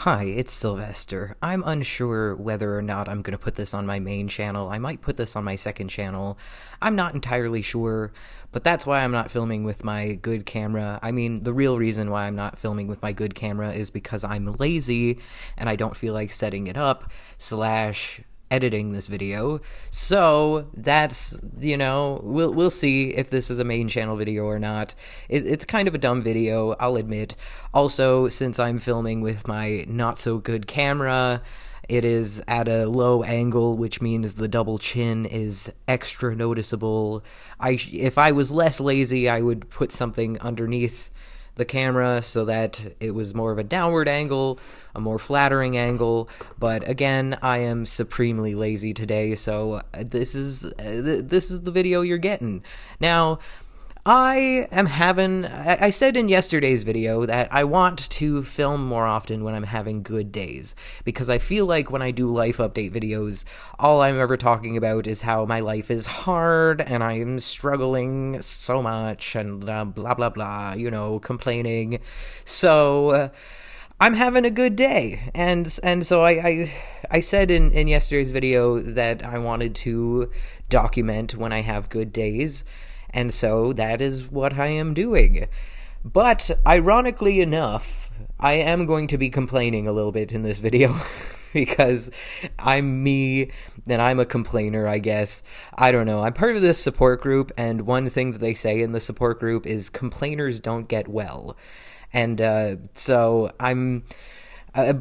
Hi, it's Sylvester. I'm unsure whether or not I'm going to put this on my main channel. I might put this on my second channel. I'm not entirely sure, but that's why I'm not filming with my good camera. I mean, the real reason why I'm not filming with my good camera is because I'm lazy and I don't feel like setting it up, slash editing this video. So that's, we'll see if this is a main channel video or not. It's kind of a dumb video, I'll admit. Also, since I'm filming with my not so good camera, it is at a low angle, which means the double chin is extra noticeable. If I was less lazy, I would put something underneath the camera so that it was more of a downward angle, a more flattering angle, but again, I am supremely lazy today, so this is the video you're getting. Now, I said in yesterday's video that I want to film more often when I'm having good days, because I feel like when I do life update videos, all I'm ever talking about is how my life is hard, and I'm struggling so much, and blah blah blah, complaining. So, I'm having a good day, and so I said in yesterday's video that I wanted to document when I have good days, and so that is what I am doing. But, ironically enough, I am going to be complaining a little bit in this video, because I'm me, and I'm a complainer, I guess. I don't know. I'm part of this support group, and one thing that they say in the support group is complainers don't get well. And so I'm...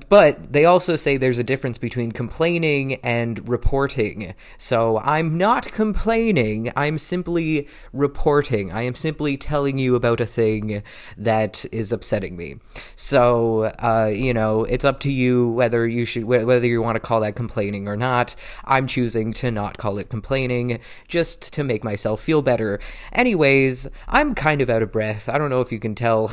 but they also say there's a difference between complaining and reporting. So I'm not complaining, I'm simply reporting. I am simply telling you about a thing that is upsetting me. So, it's up to you whether you want to call that complaining or not. I'm choosing to not call it complaining, just to make myself feel better. Anyways, I'm kind of out of breath. I don't know if you can tell.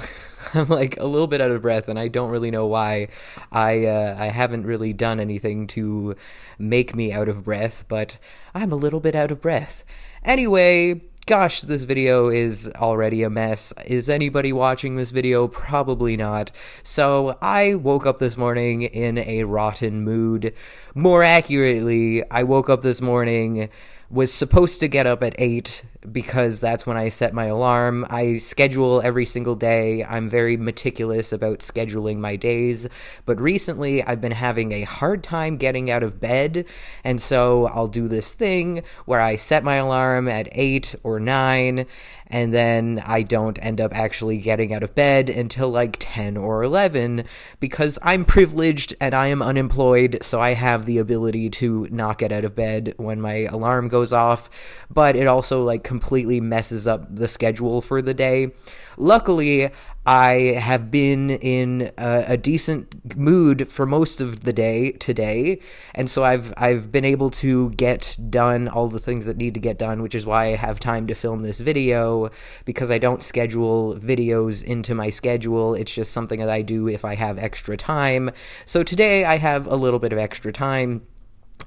I'm like a little bit out of breath, and I don't really know why. I haven't really done anything to make me out of breath, but I'm a little bit out of breath. Anyway, gosh, this video is already a mess. Is anybody watching this video? Probably not. So I woke up this morning in a rotten mood. More accurately, I woke up this morning, was supposed to get up at 8 because that's when I set my alarm. I schedule every single day. I'm very meticulous about scheduling my days, but recently I've been having a hard time getting out of bed, and so I'll do this thing where I set my alarm at 8 or 9, and then I don't end up actually getting out of bed until like 10 or 11, because I'm privileged and I am unemployed, so I have the ability to not get out of bed when my alarm goes off, but it also completely messes up the schedule for the day. Luckily, I have been in a decent mood for most of the day today, and so I've been able to get done all the things that need to get done, which is why I have time to film this video, because I don't schedule videos into my schedule. It's just something that I do if I have extra time. So today I have a little bit of extra time.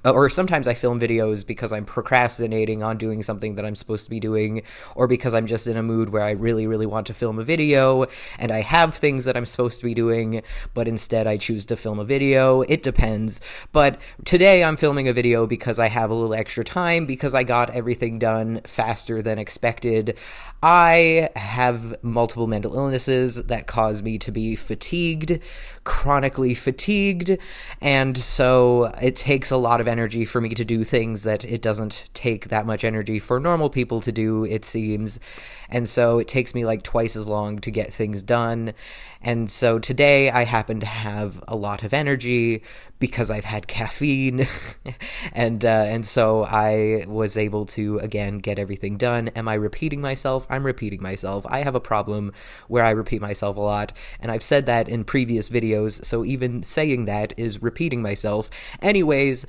Or sometimes I film videos because I'm procrastinating on doing something that I'm supposed to be doing, or because I'm just in a mood where I really, really want to film a video, and I have things that I'm supposed to be doing, but instead I choose to film a video. It depends. But today I'm filming a video because I have a little extra time, because I got everything done faster than expected. I have multiple mental illnesses that cause me to be fatigued, chronically fatigued, and so it takes a lot of energy for me to do things that it doesn't take that much energy for normal people to do, it seems. And so it takes me twice as long to get things done. And so today I happen to have a lot of energy because I've had caffeine, and so I was able to, again, get everything done. Am I repeating myself? I'm repeating myself. I have a problem where I repeat myself a lot, and I've said that in previous videos, so even saying that is repeating myself. Anyways,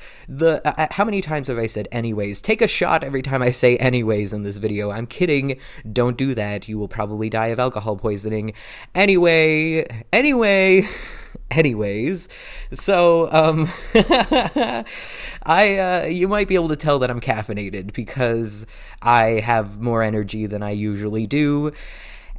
how many times have I said anyways? Take a shot every time I say anyways in this video. I'm kidding. Don't do that. You will probably die of alcohol poisoning. Anyways, so, you might be able to tell that I'm caffeinated because I have more energy than I usually do,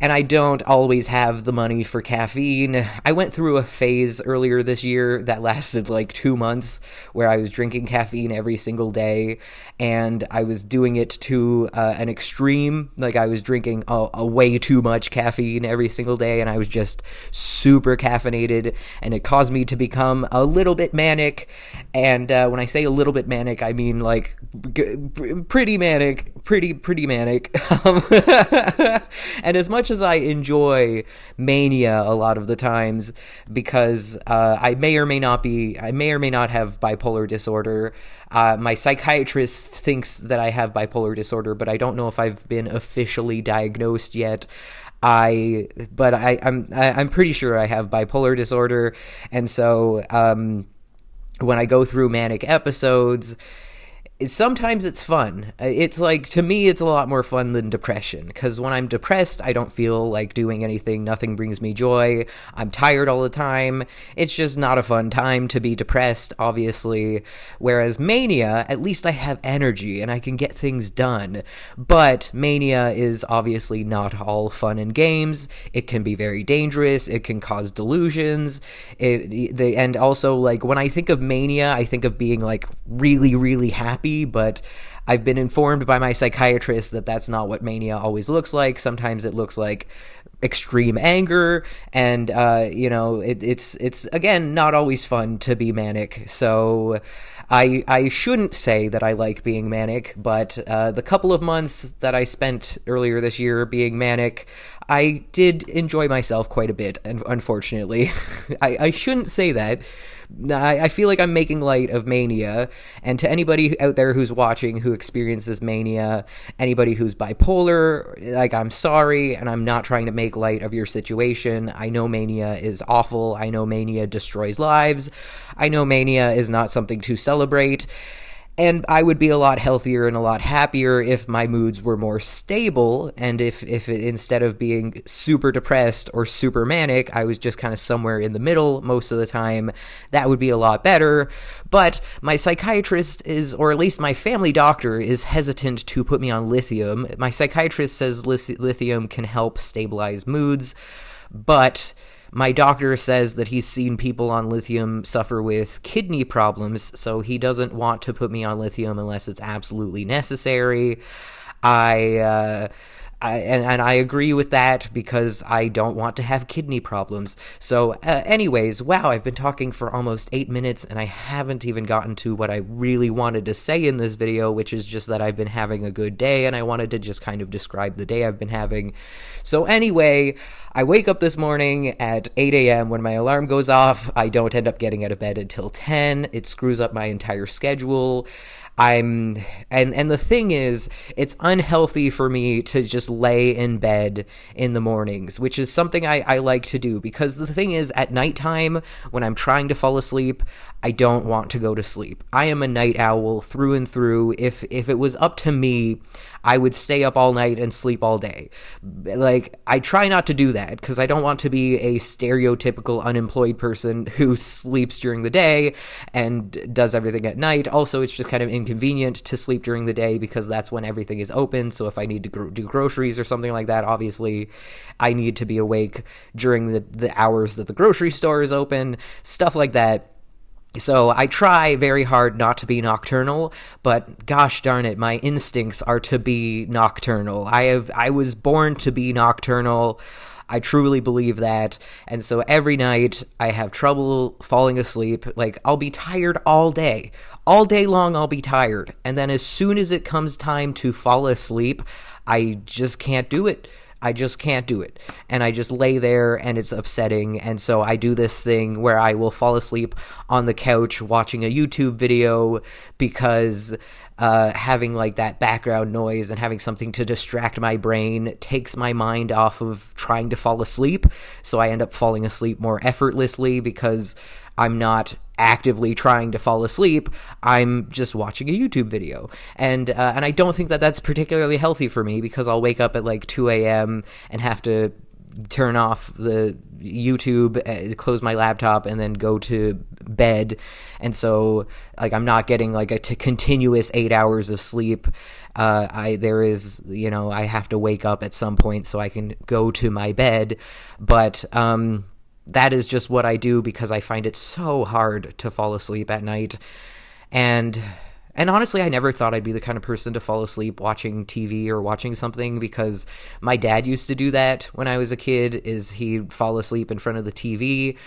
and I don't always have the money for caffeine. I went through a phase earlier this year that lasted like 2 months where I was drinking caffeine every single day, and I was doing it to an extreme. Like, I was drinking a way too much caffeine every single day, and I was just super caffeinated, and it caused me to become a little bit manic. And when I say a little bit manic, I mean like pretty manic, pretty manic. And as much as I enjoy mania a lot of the times, because I may or may not have bipolar disorder. My psychiatrist thinks that I have bipolar disorder, but I don't know if I've been officially diagnosed yet. I'm pretty sure I have bipolar disorder, and so when I go through manic episodes, sometimes it's fun. It's like, to me, it's a lot more fun than depression, because when I'm depressed, I don't feel like doing anything. Nothing brings me joy. I'm tired all the time. It's just not a fun time to be depressed, obviously. Whereas mania, at least I have energy and I can get things done. But mania is obviously not all fun and games. It can be very dangerous. It can cause delusions. And also, like, when I think of mania, I think of being like really, really happy. But I've been informed by my psychiatrist that that's not what mania always looks like. Sometimes it looks like extreme anger, and it's again not always fun to be manic. So I shouldn't say that I like being manic, but the couple of months that I spent earlier this year being manic, I did enjoy myself quite a bit, and unfortunately. I shouldn't say that. I feel like I'm making light of mania, and to anybody out there who's watching who experiences mania, anybody who's bipolar, like, I'm sorry, and I'm not trying to make light of your situation. I know mania is awful. I know mania destroys lives. I know mania is not something to celebrate. And I would be a lot healthier and a lot happier if my moods were more stable, and if instead of being super depressed or super manic, I was just kind of somewhere in the middle most of the time. That would be a lot better. But my psychiatrist is, or at least my family doctor, is hesitant to put me on lithium. My psychiatrist says lithium can help stabilize moods, but my doctor says that he's seen people on lithium suffer with kidney problems, so he doesn't want to put me on lithium unless it's absolutely necessary. And I agree with that, because I don't want to have kidney problems. So anyways, wow, I've been talking for almost 8 minutes, and I haven't even gotten to what I really wanted to say in this video, which is just that I've been having a good day, and I wanted to just kind of describe the day I've been having. So anyway, I wake up this morning at 8 a.m. when my alarm goes off. I don't end up getting out of bed until 10. It screws up my entire schedule. And the thing is, it's unhealthy for me to just lay in bed in the mornings, which is something I like to do, because the thing is, at nighttime, when I'm trying to fall asleep, I don't want to go to sleep. I am a night owl through and through. If it was up to me, I would stay up all night and sleep all day. Like, I try not to do that, because I don't want to be a stereotypical unemployed person who sleeps during the day and does everything at night. Also, it's just kind of inconvenient to sleep during the day, because that's when everything is open. So if I need to do groceries or something like that, obviously I need to be awake during the hours that the grocery store is open, stuff like that. So I try very hard not to be nocturnal, but gosh darn it, my instincts are to be nocturnal. I was born to be nocturnal. I truly believe that. And so every night I have trouble falling asleep. Like, I'll be tired all day. All day long I'll be tired. And then as soon as it comes time to fall asleep, I just can't do it. I just can't do it. And I just lay there, and it's upsetting. And so I do this thing where I will fall asleep on the couch watching a YouTube video, because having like that background noise and having something to distract my brain takes my mind off of trying to fall asleep. So I end up falling asleep more effortlessly, because I'm not actively trying to fall asleep. I'm just watching a YouTube video. And I don't think that that's particularly healthy for me, because I'll wake up at like 2 a.m. and have to turn off the YouTube, close my laptop, and then go to bed, and so like I'm not getting like a continuous 8 hours of sleep. I have to wake up at some point so I can go to my bed, but that is just what I do because I find it so hard to fall asleep at night. And honestly, I never thought I'd be the kind of person to fall asleep watching TV or watching something, because my dad used to do that when I was a kid, is he'd fall asleep in front of the TV,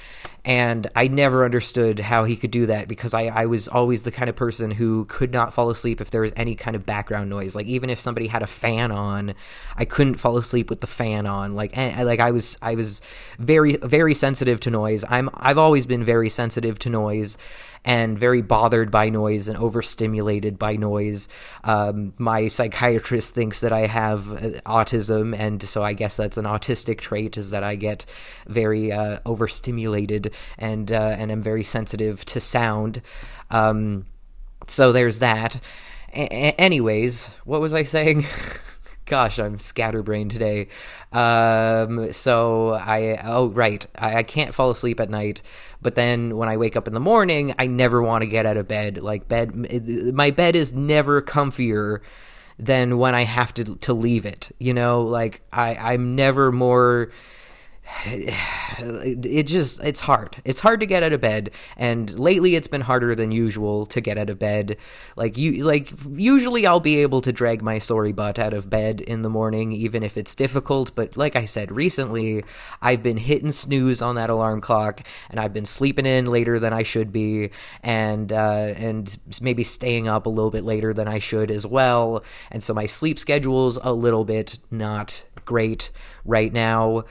and I never understood how he could do that, because I was always the kind of person who could not fall asleep if there was any kind of background noise. Like, even if somebody had a fan on, I couldn't fall asleep with the fan on. I was very, very sensitive to noise. I've always been very sensitive to noise and very bothered by noise and overstimulated by noise. My psychiatrist thinks that I have autism, and so I guess that's an autistic trait, is that I get very overstimulated and I'm very sensitive to sound. So there's that. Anyways, what was I saying? Gosh, I'm scatterbrained today. I can't fall asleep at night, but then when I wake up in the morning, I never want to get out of bed. My bed is never comfier than when I have to leave it. I'm never more... It's hard. It's hard to get out of bed, and lately it's been harder than usual to get out of bed. Usually I'll be able to drag my sorry butt out of bed in the morning, even if it's difficult, but like I said, recently I've been hitting snooze on that alarm clock, and I've been sleeping in later than I should be, and maybe staying up a little bit later than I should as well, and so my sleep schedule's a little bit not great right now.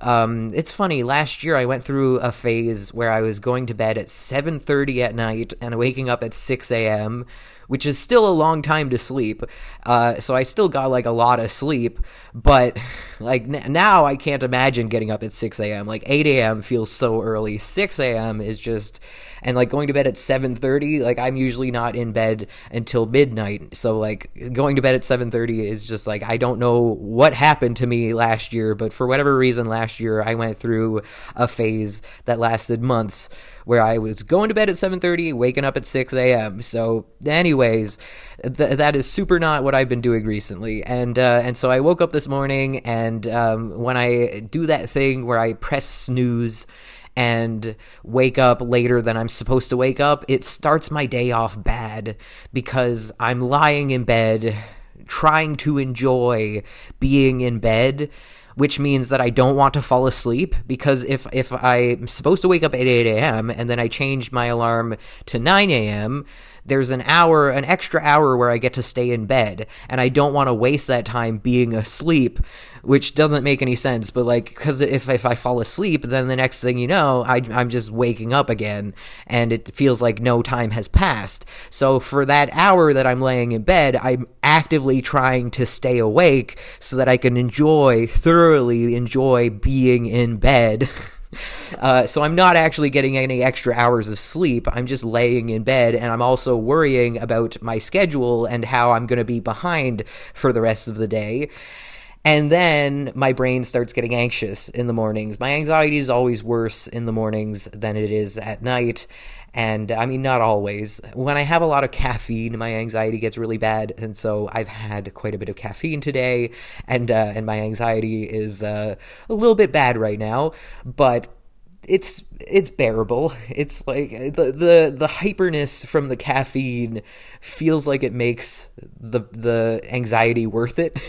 It's funny, last year I went through a phase where I was going to bed at 7:30 at night and waking up at 6 a.m., which is still a long time to sleep. So I still got a lot of sleep, but now I can't imagine getting up at 6 a.m. 8 a.m. feels so early. 6 a.m. is just, and going to bed at 7:30, I'm usually not in bed until midnight. So going to bed at 7:30 is just I don't know what happened to me last year, but for whatever reason last year I went through a phase that lasted months where I was going to bed at 7:30, waking up at 6 a.m. So anyways, that is super not what I've been doing recently. And so I woke up this morning, and when I do that thing where I press snooze and wake up later than I'm supposed to wake up, it starts my day off bad, because I'm lying in bed trying to enjoy being in bed, which means that I don't want to fall asleep, because if I'm supposed to wake up at 8 a.m. and then I change my alarm to 9 a.m., there's an extra hour where I get to stay in bed, and I don't want to waste that time being asleep, which doesn't make any sense. But because if I fall asleep, then the next thing you know, I'm just waking up again, and it feels like no time has passed. So for that hour that I'm laying in bed, I'm actively trying to stay awake so that I can thoroughly enjoy being in bed. So I'm not actually getting any extra hours of sleep. I'm just laying in bed, and I'm also worrying about my schedule and how I'm going to be behind for the rest of the day. And then my brain starts getting anxious in the mornings. My anxiety is always worse in the mornings than it is at night. And I mean, not always. When I have a lot of caffeine, my anxiety gets really bad, and so I've had quite a bit of caffeine today, and my anxiety is a little bit bad right now, but it's bearable. It's the hyperness from the caffeine feels like it makes the anxiety worth it,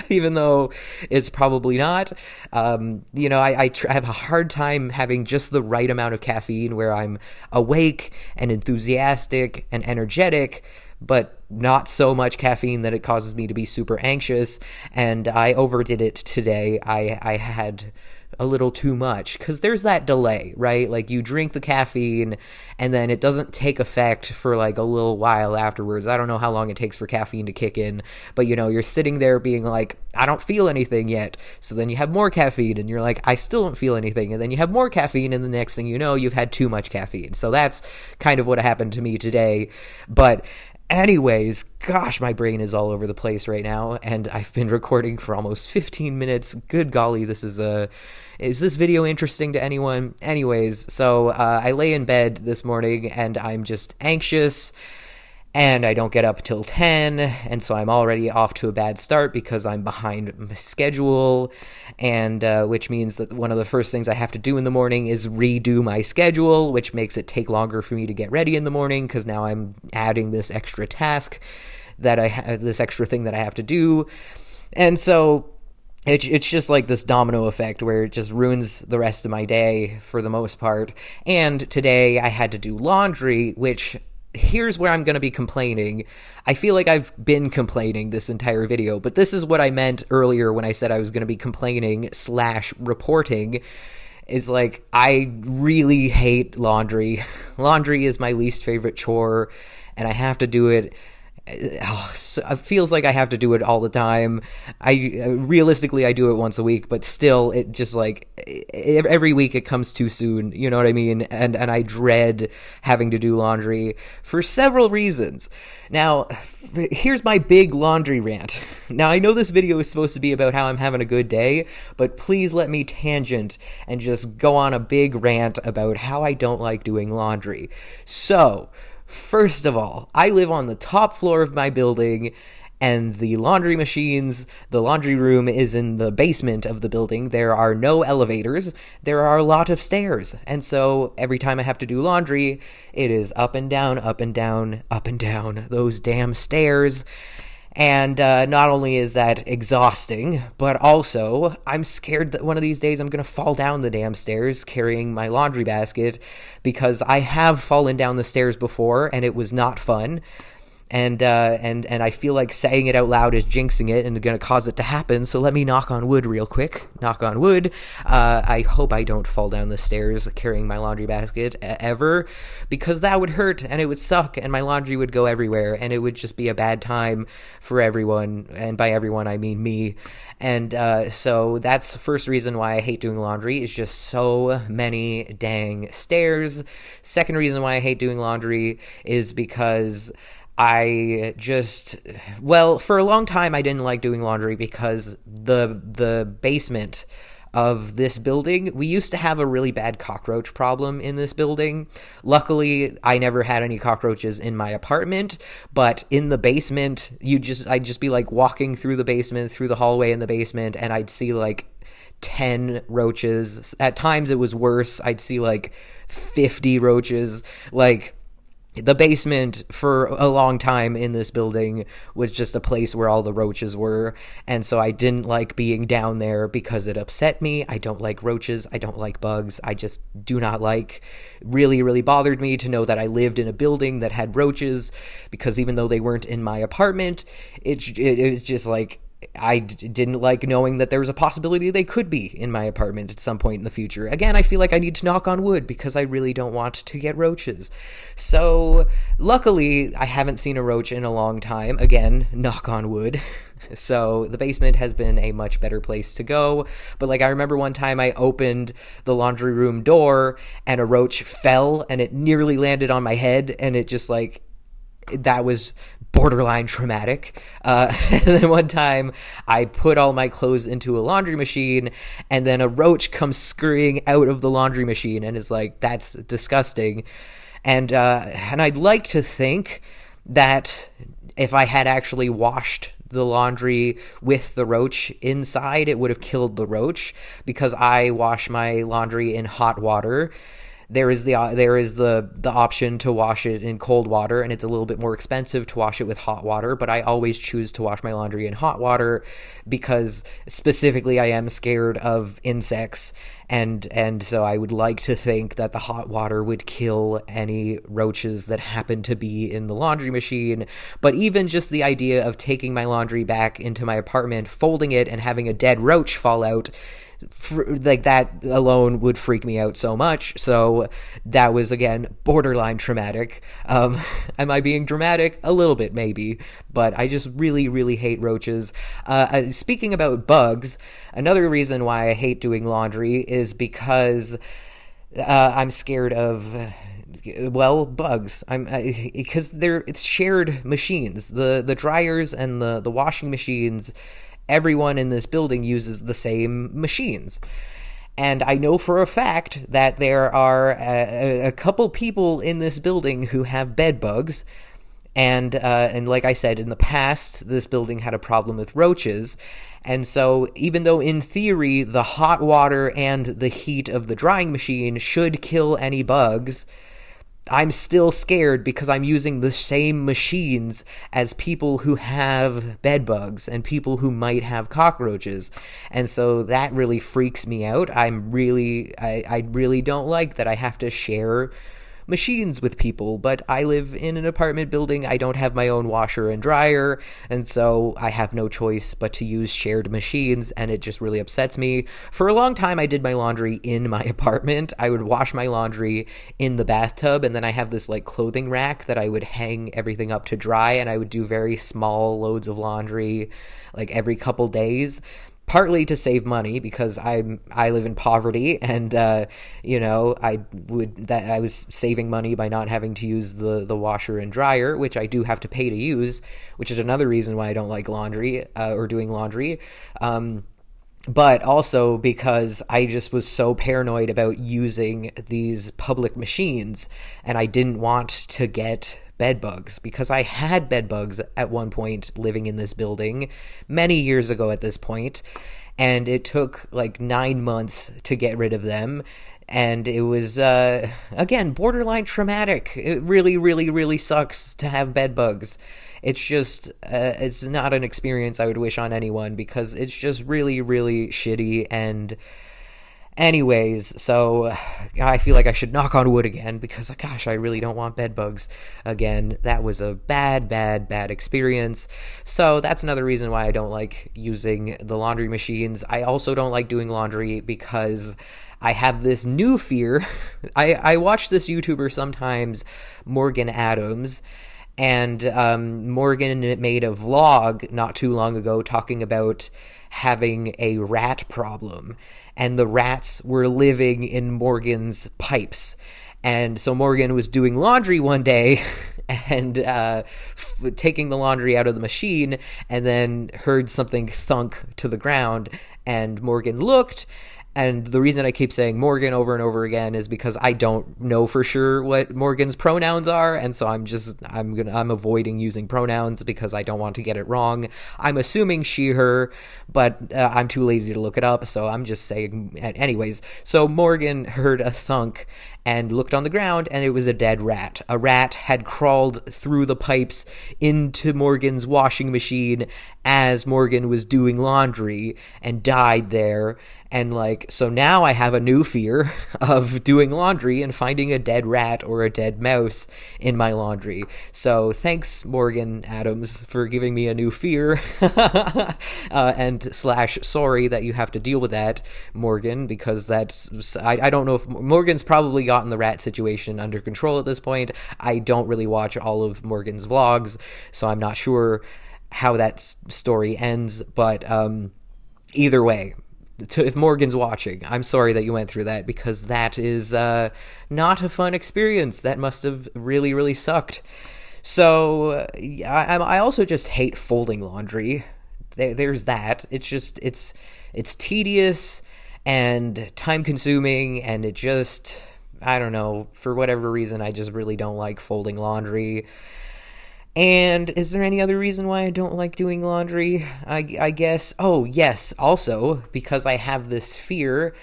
even though it's probably not. I have a hard time having just the right amount of caffeine where I'm awake and enthusiastic and energetic, but not so much caffeine that it causes me to be super anxious. And I overdid it today. I had a little too much, because there's that delay, right? You drink the caffeine and then it doesn't take effect for a little while afterwards. I don't know how long it takes for caffeine to kick in, but you're sitting there being I don't feel anything yet. So then you have more caffeine and you're I still don't feel anything. And then you have more caffeine, and the next thing you know, you've had too much caffeine. So that's kind of what happened to me today. But Anyways, gosh, my brain is all over the place right now, and I've been recording for almost 15 minutes. Good golly, is this video interesting to anyone? Anyways, so I lay in bed this morning, and I'm just anxious, and I don't get up till 10, and so I'm already off to a bad start because I'm behind my schedule, and which means that one of the first things I have to do in the morning is redo my schedule, which makes it take longer for me to get ready in the morning because now I'm adding this extra task this extra thing that I have to do, and so it's just like this domino effect where it just ruins the rest of my day for the most part. And today I had to do laundry, which here's where I'm going to be complaining. I feel like I've been complaining this entire video, but this is what I meant earlier when I said I was going to be complaining / reporting, is like, I really hate laundry. Laundry is my least favorite chore, and I have to do it. It feels like I have to do it all the time. Realistically, I do it once a week, but still, it just like every week it comes too soon. You know what I mean? And I dread having to do laundry for several reasons. Now, here's my big laundry rant. Now, I know this video is supposed to be about how I'm having a good day, but please let me tangent and just go on a big rant about how I don't like doing laundry. So, first of all, I live on the top floor of my building, and the laundry room is in the basement of the building. There are no elevators. There are a lot of stairs. And so every time I have to do laundry, it is up and down, up and down, up and down those damn stairs. And not only is that exhausting, but also I'm scared that one of these days I'm going to fall down the damn stairs carrying my laundry basket, because I have fallen down the stairs before and it was not fun. And I feel like saying it out loud is jinxing it and going to cause it to happen. So let me knock on wood real quick. Knock on wood. I hope I don't fall down the stairs carrying my laundry basket ever, because that would hurt and it would suck and my laundry would go everywhere and it would just be a bad time for everyone. And by everyone, I mean me. And so that's the first reason why I hate doing laundry, is just so many dang stairs. Second reason why I hate doing laundry is because for a long time I didn't like doing laundry because the basement of this building, we used to have a really bad cockroach problem in this building. Luckily, I never had any cockroaches in my apartment, but in the basement, I'd just be like walking through the basement, through the hallway in the basement, and I'd see like 10 roaches. At times it was worse. I'd see like 50 roaches. Like, the basement for a long time in this building was just a place where all the roaches were, and so I didn't like being down there because it upset me. I don't like roaches. I don't like bugs. I just do not like. Really, really bothered me to know that I lived in a building that had roaches, because even though they weren't in my apartment, it was just like, I didn't like knowing that there was a possibility they could be in my apartment at some point in the future. Again, I feel like I need to knock on wood because I really don't want to get roaches. So, luckily, I haven't seen a roach in a long time. Again, knock on wood. So, the basement has been a much better place to go. But, like, I remember one time I opened the laundry room door and a roach fell and it nearly landed on my head, and it just, like, that was borderline traumatic. And then one time I put all my clothes into a laundry machine, and then a roach comes scurrying out of the laundry machine, and is like, that's disgusting. And I'd like to think that if I had actually washed the laundry with the roach inside, it would have killed the roach, because I wash my laundry in hot water. There is the option to wash it in cold water, and it's a little bit more expensive to wash it with hot water, but I always choose to wash my laundry in hot water because specifically I am scared of insects, and so I would like to think that the hot water would kill any roaches that happen to be in the laundry machine. But even just the idea of taking my laundry back into my apartment, folding it, and having a dead roach fall out, like, that alone would freak me out so much. So that was, again, borderline traumatic. Am I being dramatic? A little bit, maybe, but I just really, really hate roaches. Speaking about bugs, another reason why I hate doing laundry is because I'm scared of Well, bugs. Because it's shared machines. The dryers and the washing machines. Everyone in this building uses the same machines. And I know for a fact that there are a couple people in this building who have bed bugs. And like I said, in the past, this building had a problem with roaches. And so even though in theory the hot water and the heat of the drying machine should kill any bugs, I'm still scared because I'm using the same machines as people who have bed bugs and people who might have cockroaches. And so that really freaks me out. I really don't like that I have to share machines with people, but I live in an apartment building. I don't have my own washer and dryer, and so I have no choice but to use shared machines, and it just really upsets me. For a long time, I did my laundry in my apartment. I would wash my laundry in the bathtub, and then I have this like clothing rack that I would hang everything up to dry, and I would do very small loads of laundry like every couple days. Partly to save money because I live in poverty, and I was saving money by not having to use the washer and dryer, which I do have to pay to use, which is another reason why I don't like laundry or doing laundry. But also because I just was so paranoid about using these public machines, and I didn't want to get bed bugs because I had bed bugs at one point living in this building many years ago at this point, and it took like 9 months to get rid of them. And it was, again, borderline traumatic. It really, really, really sucks to have bed bugs. It's just, it's not an experience I would wish on anyone because it's just really, really shitty. And anyways, so I feel like I should knock on wood again because, gosh, I really don't want bed bugs again. That was a bad, bad, bad experience. So that's another reason why I don't like using the laundry machines. I also don't like doing laundry because I have this new fear. I watch this YouTuber sometimes, Morgan Adams, and Morgan made a vlog not too long ago talking about having a rat problem, and the rats were living in Morgan's pipes. And so Morgan was doing laundry one day and taking the laundry out of the machine, and then heard something thunk to the ground, and Morgan looked. And the reason I keep saying Morgan over and over again is because I don't know for sure what Morgan's pronouns are, and so I'm avoiding using pronouns because I don't want to get it wrong. I'm assuming she, her, but I'm too lazy to look it up, so I'm just saying anyways. So Morgan heard a thunk and looked on the ground, and it was a dead rat. A rat had crawled through the pipes into Morgan's washing machine as Morgan was doing laundry and died there. And so now I have a new fear of doing laundry and finding a dead rat or a dead mouse in my laundry. So thanks, Morgan Adams, for giving me a new fear. And / sorry that you have to deal with that, Morgan, because I don't know if Morgan's probably gotten the rat situation under control at this point. I don't really watch all of Morgan's vlogs, so I'm not sure how that story ends, but either way, if Morgan's watching, I'm sorry that you went through that, because that is not a fun experience. That must have really, really sucked. So I also just hate folding laundry. There's that. It's just, it's tedious and time consuming, and it just, I don't know, for whatever reason, I just really don't like folding laundry. And is there any other reason why I don't like doing laundry? I guess, oh yes, also because I have this fear,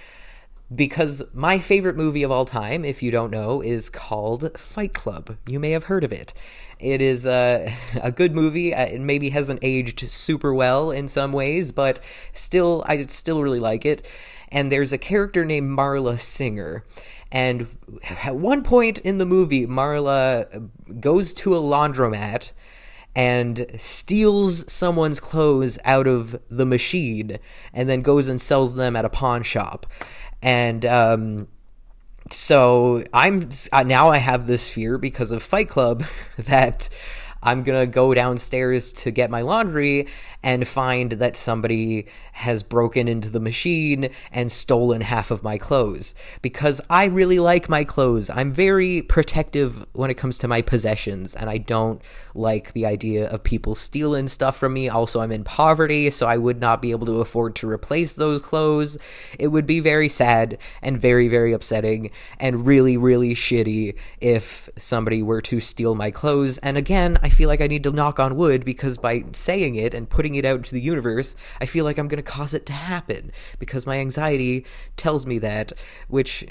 because my favorite movie of all time, if you don't know, is called Fight Club. You may have heard of it. It is a good movie. It maybe hasn't aged super well in some ways, but still, I still really like it. And there's a character named Marla Singer. And at one point in the movie, Marla goes to a laundromat and steals someone's clothes out of the machine and then goes and sells them at a pawn shop. And so now I have this fear because of Fight Club that I'm gonna go downstairs to get my laundry and find that somebody has broken into the machine and stolen half of my clothes, because I really like my clothes. I'm very protective when it comes to my possessions, and I don't like the idea of people stealing stuff from me. Also, I'm in poverty, so I would not be able to afford to replace those clothes. It would be very sad and very, very upsetting and really, really shitty if somebody were to steal my clothes. And again, I feel like I need to knock on wood, because by saying it and putting it out into the universe, I feel like I'm going to cause it to happen, because my anxiety tells me that, which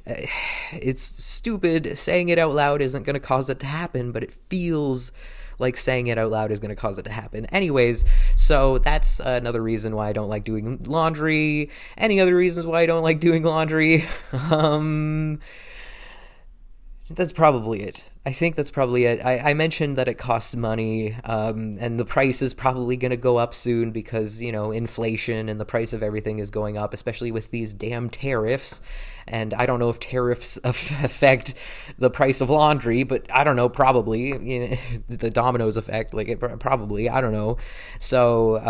it's stupid. Saying it out loud isn't going to cause it to happen, but it feels like saying it out loud is going to cause it to happen. Anyways, so that's another reason why I don't like doing laundry. Any other reasons why I don't like doing laundry? That's probably it. I think that's probably it. I mentioned that it costs money, and the price is probably going to go up soon because, inflation and the price of everything is going up, especially with these damn tariffs. And I don't know if tariffs affect the price of laundry, but I don't know, probably. The dominoes effect, probably, I don't know. So,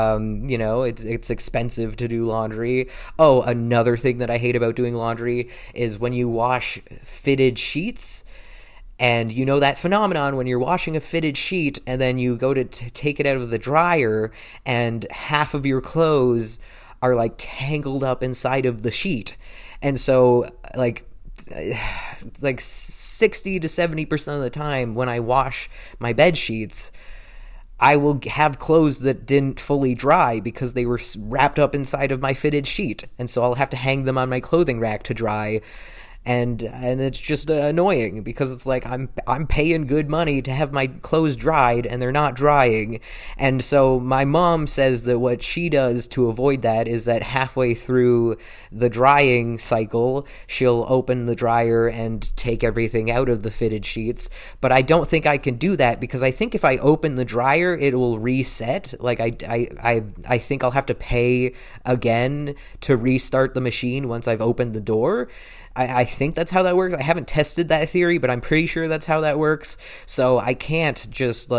it's expensive to do laundry. Oh, another thing that I hate about doing laundry is when you wash fitted sheets. And you know that phenomenon when you're washing a fitted sheet and then you go to take it out of the dryer and half of your clothes are tangled up inside of the sheet. And so like 60 to 70% of the time when I wash my bed sheets, I will have clothes that didn't fully dry because they were wrapped up inside of my fitted sheet. And so I'll have to hang them on my clothing rack to dry. And it's just annoying because it's like I'm paying good money to have my clothes dried and they're not drying. And so my mom says that what she does to avoid that is that halfway through the drying cycle, she'll open the dryer and take everything out of the fitted sheets. But I don't think I can do that because I think if I open the dryer, it will reset. I think I'll have to pay again to restart the machine once I've opened the door. I think that's how that works. I haven't tested that theory, but I'm pretty sure that's how that works. So I can't just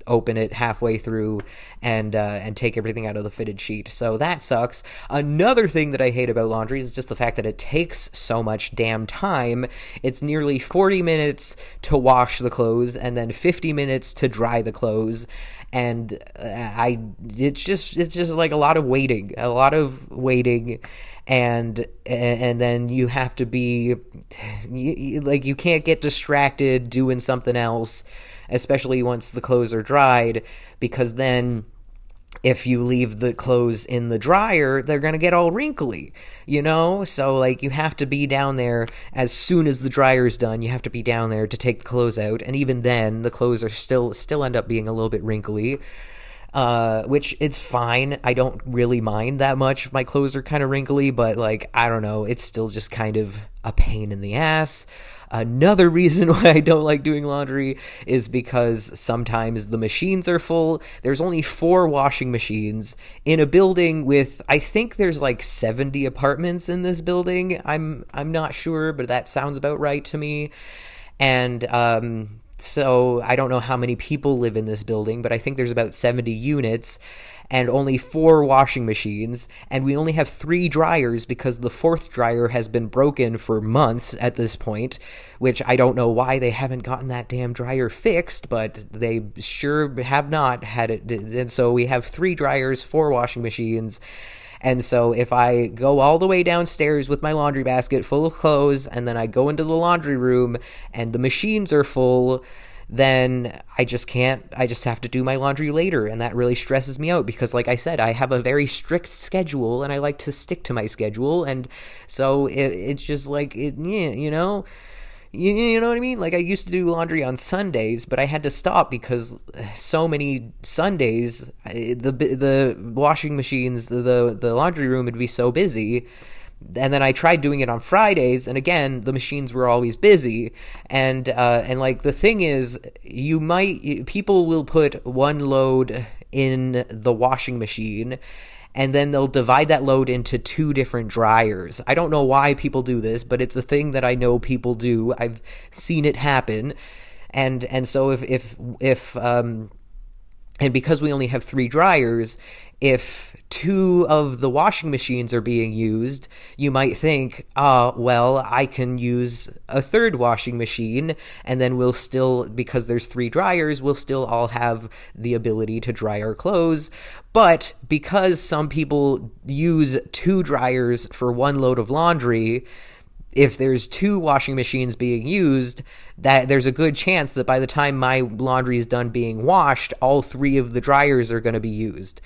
open it halfway through and take everything out of the fitted sheet. So that sucks. Another thing that I hate about laundry is just the fact that it takes so much damn time. It's nearly 40 minutes to wash the clothes and then 50 minutes to dry the clothes. And it's just a lot of waiting, and then you have to be you can't get distracted doing something else, especially once the clothes are dried, because then if you leave the clothes in the dryer, they're going to get all wrinkly, So, you have to be down there as soon as the dryer's done. You have to be down there to take the clothes out. And even then, the clothes are still end up being a little bit wrinkly, which it's fine. I don't really mind that much if my clothes are kind of wrinkly, but, I don't know. It's still just kind of a pain in the ass. Another reason why I don't like doing laundry is because sometimes the machines are full. There's only 4 washing machines in a building with, I think there's 70 apartments in this building. I'm not sure, but that sounds about right to me. And so I don't know how many people live in this building, but I think there's about 70 units and only 4 washing machines, and we only have 3 dryers because the 4th dryer has been broken for months at this point, which I don't know why they haven't gotten that damn dryer fixed, but they sure have not had it. And so we have 3 dryers, 4 washing machines. And so if I go all the way downstairs with my laundry basket full of clothes and then I go into the laundry room and the machines are full, then I just have to do my laundry later, and that really stresses me out because, like I said, I have a very strict schedule and I like to stick to my schedule, and so it's just you know what I mean? I used to do laundry on Sundays, but I had to stop because so many Sundays, the washing machines, the laundry room would be so busy. And then I tried doing it on Fridays, and again, the machines were always busy. And the thing is, people will put one load in the washing machine, and then they'll divide that load into 2 different dryers. I don't know why people do this, but it's a thing that I know people do. I've seen it happen. And so if And because we only have 3 dryers, if 2 of the washing machines are being used, you might think, well, I can use a 3rd washing machine, and then we'll still, because there's 3 dryers, we'll still all have the ability to dry our clothes. But because some people use 2 dryers for 1 load of laundry, if there's 2 washing machines being used, that there's a good chance that by the time my laundry is done being washed, all 3 of the dryers are going to be used.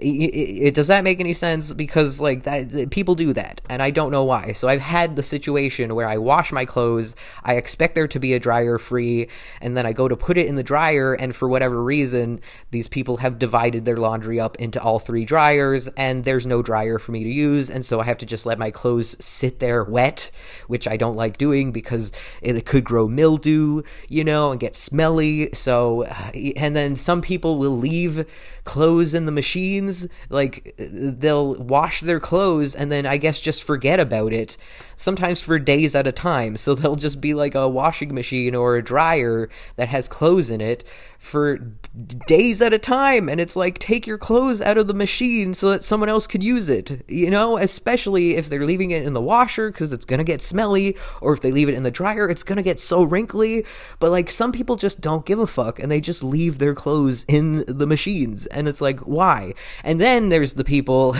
Does that make any sense? Because like that, people do that, and I don't know why. So I've had the situation where I wash my clothes, I expect there to be a dryer free, and then I go to put it in the dryer, and for whatever reason, these people have divided their laundry up into all 3 dryers, and there's no dryer for me to use, and so I have to just let my clothes sit there wet, which I don't like doing because it could grow mildew, and get smelly. So, and then some people will leave clothes in the machines, like they'll wash their clothes and then I guess just forget about it, sometimes for days at a time. So they'll just be like a washing machine or a dryer that has clothes in it for days at a time, and it's like, take your clothes out of the machine so that someone else could use it, especially if they're leaving it in the washer because it's gonna get smelly, or if they leave it in the dryer it's gonna get so wrinkly. But like, some people just don't give a fuck and they just leave their clothes in the machines, and it's like, why? And then there's the people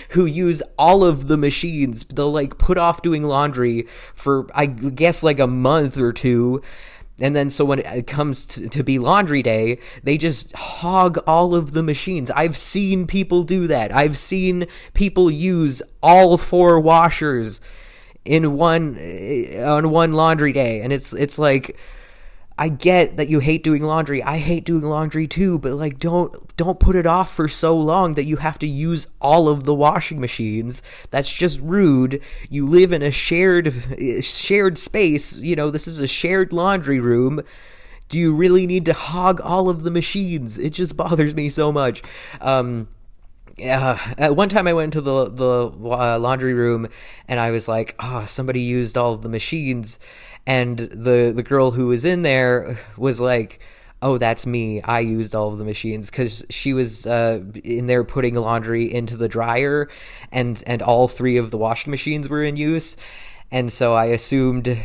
who use all of the machines. They'll like put off doing laundry for, I guess, like a month or 2, and then so when it comes to be laundry day, they just hog all of the machines. I've seen people do that. I've seen people use all 4 washers on one laundry day, and it's like, I get that you hate doing laundry. I hate doing laundry too, but like, don't put it off for so long that you have to use all of the washing machines. That's just rude. You live in a shared space. This is a shared laundry room. Do you really need to hog all of the machines? It just bothers me so much. At one time I went into the laundry room and I was like, somebody used all of the machines, and the girl who was in there was like, oh, that's me, I used all of the machines, because she was in there putting laundry into the dryer, and all 3 of the washing machines were in use. And so I assumed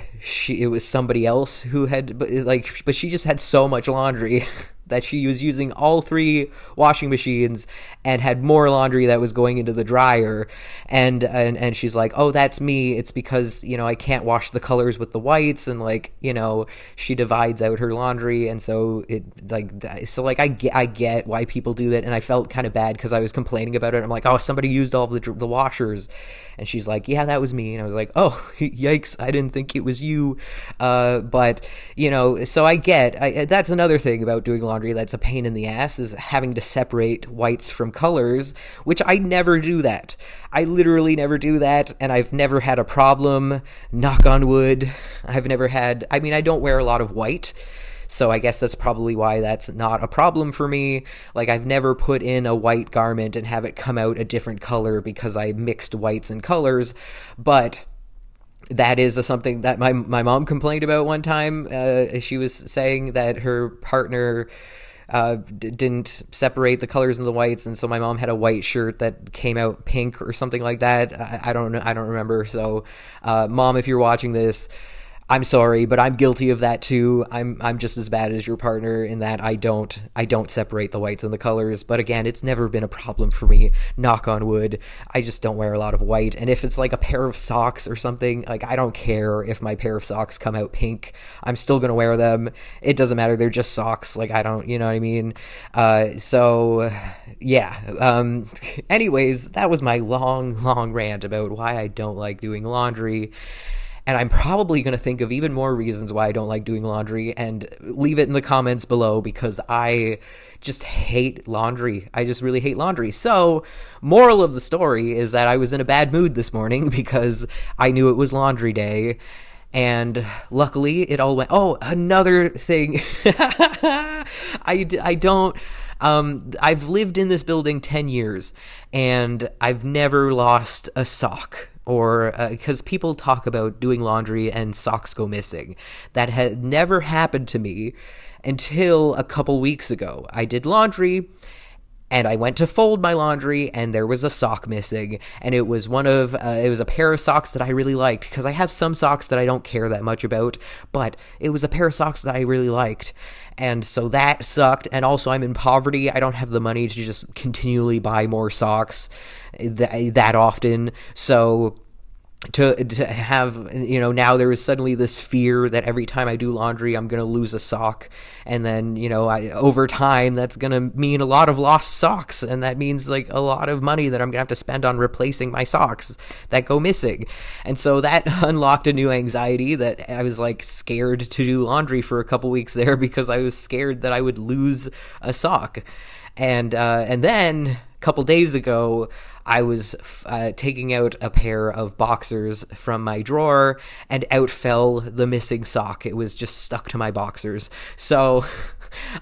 it was somebody else who had, but she just had so much laundry that she was using all 3 washing machines and had more laundry that was going into the dryer. And she's like, oh, that's me. It's because, I can't wash the colors with the whites, and she divides out her laundry. And so I get why people do that. And I felt kind of bad because I was complaining about it. I'm like, oh, somebody used all of the washers. And she's like, yeah, that was me. And I was like, oh, yikes, I didn't think it was you. But so I get, that's another thing about doing laundry that's a pain in the ass, is having to separate whites from colors, which I never do that. I literally never do that, and I've never had a problem, knock on wood. I don't wear a lot of white, so I guess that's probably why that's not a problem for me. Like, I've never put in a white garment and have it come out a different color because I mixed whites and colors, but that is something that my mom complained about one time. She was saying that her partner didn't separate the colors and the whites, and so my mom had a white shirt that came out pink or something like that. I don't know. I don't remember. So, Mom, if you're watching this, I'm sorry, but I'm guilty of that too. I'm just as bad as your partner in that I don't separate the whites and the colors. But again, it's never been a problem for me, knock on wood. I just don't wear a lot of white. And if it's like a pair of socks or something, like, I don't care if my pair of socks come out pink. I'm still going to wear them. It doesn't matter. They're just socks. Like, I don't, you know what I mean? So yeah. Anyways, that was my long rant about why I don't like doing laundry. And I'm probably going to think of even more reasons why I don't like doing laundry, and leave it in the comments below, because I just hate laundry. I just really hate laundry. So, moral of the story is that I was in a bad mood this morning because I knew it was laundry day. And luckily it all went. Oh, another thing. I've lived in this building 10 years and I've never lost a sock. or because people talk about doing laundry and socks go missing. That had never happened to me until a couple weeks ago. I did laundry and I went to fold my laundry and there was a sock missing, and it was it was a pair of socks that I really liked, because I have some socks that I don't care that much about, but it was a pair of socks that I really liked. And so that sucked. And also, I'm in poverty. I don't have the money to just continually buy more socks that often. So to have, now there is suddenly this fear that every time I do laundry, I'm going to lose a sock. And then, over time, that's going to mean a lot of lost socks. And that means like a lot of money that I'm going to have to spend on replacing my socks that go missing. And so that unlocked a new anxiety that I was like scared to do laundry for a couple weeks there, because I was scared that I would lose a sock. And then a couple days ago, I was taking out a pair of boxers from my drawer, and out fell the missing sock. It was just stuck to my boxers. So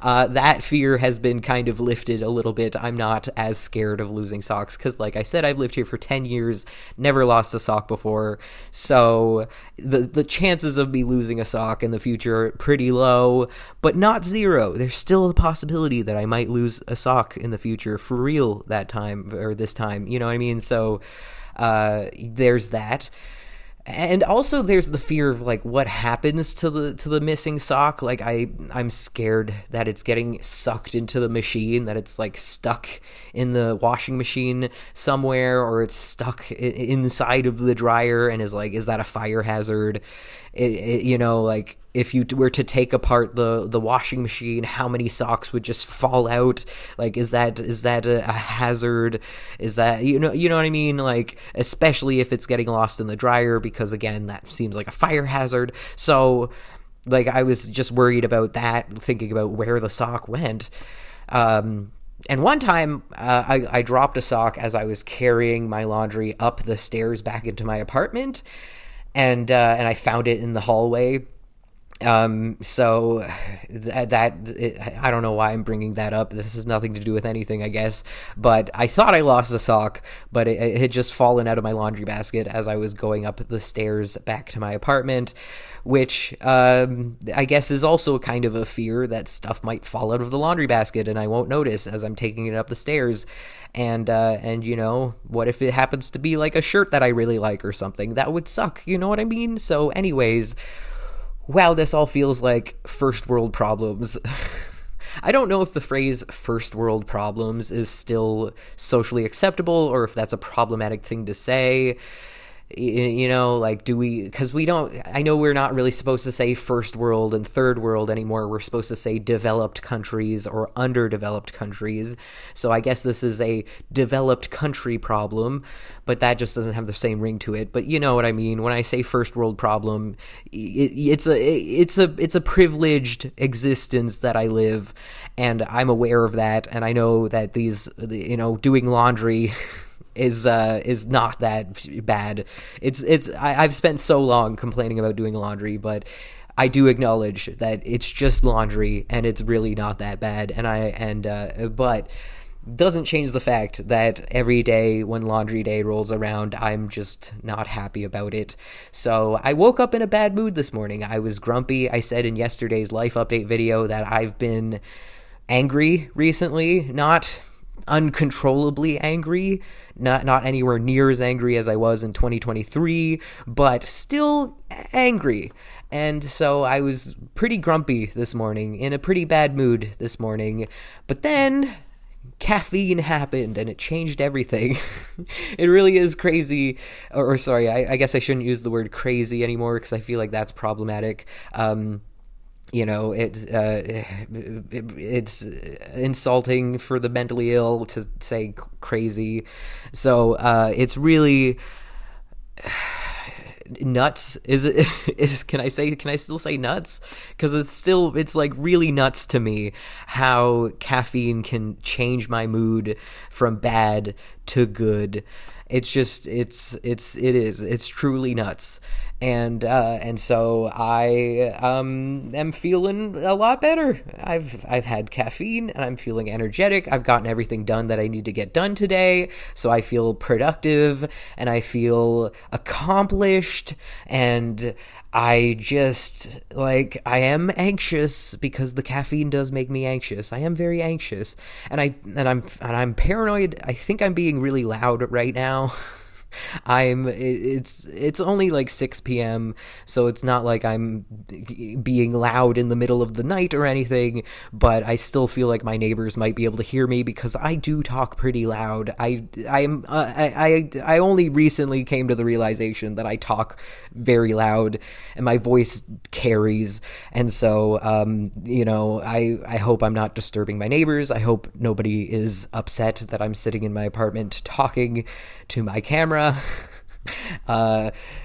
that fear has been kind of lifted a little bit. I'm not as scared of losing socks because, like I said, I've lived here for 10 years, never lost a sock before. So the chances of me losing a sock in the future are pretty low, but not zero. There's still a possibility that I might lose a sock in the future for real that time, or this time. You know what I mean? So there's that. And also there's the fear of like what happens to the missing sock. Like I'm scared that it's getting sucked into the machine, that it's like stuck in the washing machine somewhere, or it's stuck inside of the dryer and is that a fire hazard? Like if you were to take apart the washing machine, how many socks would just fall out? Like, is that a hazard? Is that, you know what I mean? Like, especially if it's getting lost in the dryer, because again, that seems like a fire hazard. So like, I was just worried about that, thinking about where the sock went. And one time, I dropped a sock as I was carrying my laundry up the stairs back into my apartment, and I found it in the hallway. So I don't know why I'm bringing that up. This has nothing to do with anything, I guess. But I thought I lost a sock, but it had just fallen out of my laundry basket as I was going up the stairs back to my apartment, which I guess is also kind of a fear that stuff might fall out of the laundry basket and I won't notice as I'm taking it up the stairs. And what if it happens to be like a shirt that I really like or something? That would suck, you know what I mean? So anyways, wow, this all feels like first world problems. I don't know if the phrase first world problems is still socially acceptable, or if that's a problematic thing to say. Like, I know we're not really supposed to say first world and third world anymore. We're supposed to say developed countries or underdeveloped countries. So I guess this is a developed country problem, but that just doesn't have the same ring to it. But you know what I mean when I say first world problem. It's a privileged existence that I live, and I'm aware of that, and I know that doing laundry is not that bad. I've spent so long complaining about doing laundry, but I do acknowledge that it's just laundry and it's really not that bad. But doesn't change the fact that every day when laundry day rolls around, I'm just not happy about it. So I woke up in a bad mood this morning. I was grumpy. I said in yesterday's life update video that I've been angry recently, not uncontrollably angry, not anywhere near as angry as I was in 2023, but still angry. And so I was pretty grumpy this morning, in a pretty bad mood this morning, but then caffeine happened and it changed everything. It really is crazy, or sorry, I guess I shouldn't use the word crazy anymore because I feel like that's problematic. It's insulting for the mentally ill to say crazy. So it's really nuts. Can I still say nuts? Because it's like really nuts to me how caffeine can change my mood from bad to good. It's just it's truly nuts. And so I am feeling a lot better. I've had caffeine and I'm feeling energetic. I've gotten everything done that I need to get done today, so I feel productive and I feel accomplished. And I just, like, I am anxious because the caffeine does make me anxious. I am very anxious, and I'm paranoid. I think I'm being really loud right now. It's only like 6 p.m., so it's not like I'm being loud in the middle of the night or anything, but I still feel like my neighbors might be able to hear me because I do talk pretty loud. I only recently came to the realization that I talk very loud and my voice carries, and so I hope I'm not disturbing my neighbors. I hope nobody is upset that I'm sitting in my apartment talking to my camera.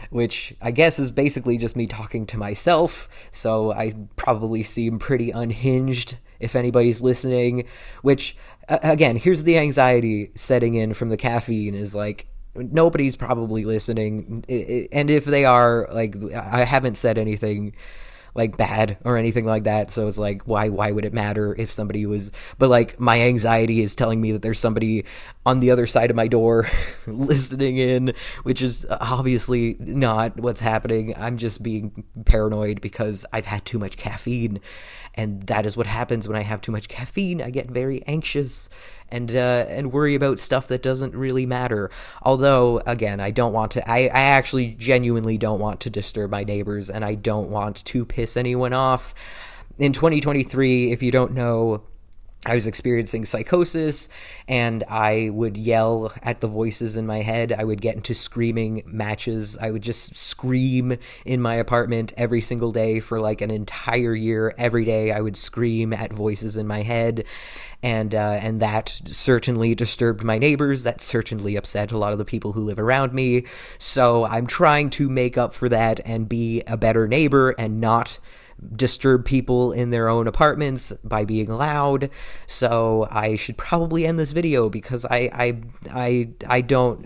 Which I guess is basically just me talking to myself, so I probably seem pretty unhinged if anybody's listening, which, again, here's the anxiety setting in from the caffeine, is like, nobody's probably listening, and if they are, like, I haven't said anything like bad or anything like that, so it's like, why would it matter if somebody was, but like, my anxiety is telling me that there's somebody on the other side of my door listening in, which is obviously not what's happening. I'm just being paranoid because I've had too much caffeine, and that is what happens when I have too much caffeine. I get very anxious and worry about stuff that doesn't really matter. Although, again, I don't want to, I actually genuinely don't want to disturb my neighbors, and I don't want to piss anyone off. In 2023, if you don't know, I was experiencing psychosis, and I would yell at the voices in my head. I would get into screaming matches. I would just scream in my apartment every single day for like an entire year. Every day I would scream at voices in my head, and that certainly disturbed my neighbors. That certainly upset a lot of the people who live around me. So I'm trying to make up for that and be a better neighbor and not disturb people in their own apartments by being loud. So I should probably end this video because I don't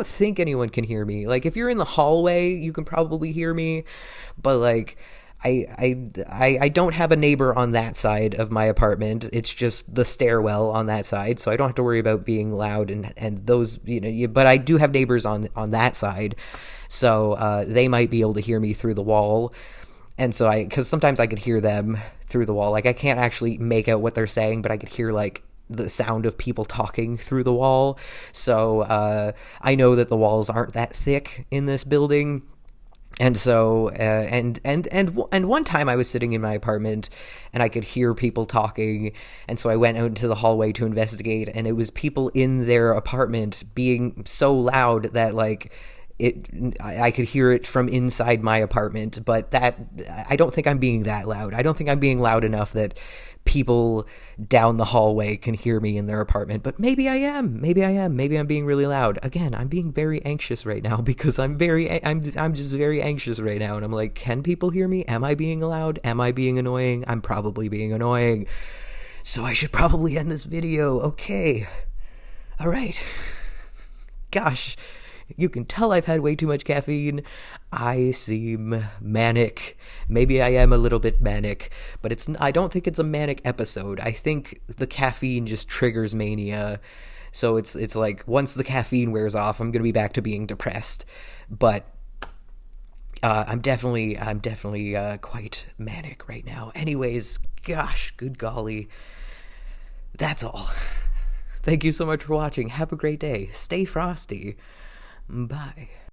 think anyone can hear me. Like, if you're in the hallway, you can probably hear me, but like, I don't have a neighbor on that side of my apartment. It's just the stairwell on that side, so I don't have to worry about being loud and those, but I do have neighbors on that side, so they might be able to hear me through the wall. And so because sometimes I could hear them through the wall. Like, I can't actually make out what they're saying, but I could hear like the sound of people talking through the wall. So I know that the walls aren't that thick in this building. And so, and one time I was sitting in my apartment and I could hear people talking, and so I went out into the hallway to investigate, and it was people in their apartment being so loud that like I could hear it from inside my apartment. But that, I don't think I'm being that loud. I don't think I'm being loud enough that people down the hallway can hear me in their apartment, but maybe I am. Maybe I'm being really loud. Again, I'm being very anxious right now because I'm just very anxious right now, and I'm like, can people hear me? Am I being loud? Am I being annoying? I'm probably being annoying. So I should probably end this video. Okay. All right. Gosh, you can tell I've had way too much caffeine. I seem manic. Maybe I am a little bit manic, but I don't think it's a manic episode. I think the caffeine just triggers mania. So it's like, once the caffeine wears off, I'm going to be back to being depressed. But I'm definitely quite manic right now. Anyways, gosh, good golly. That's all. Thank you so much for watching. Have a great day. Stay frosty. Bye.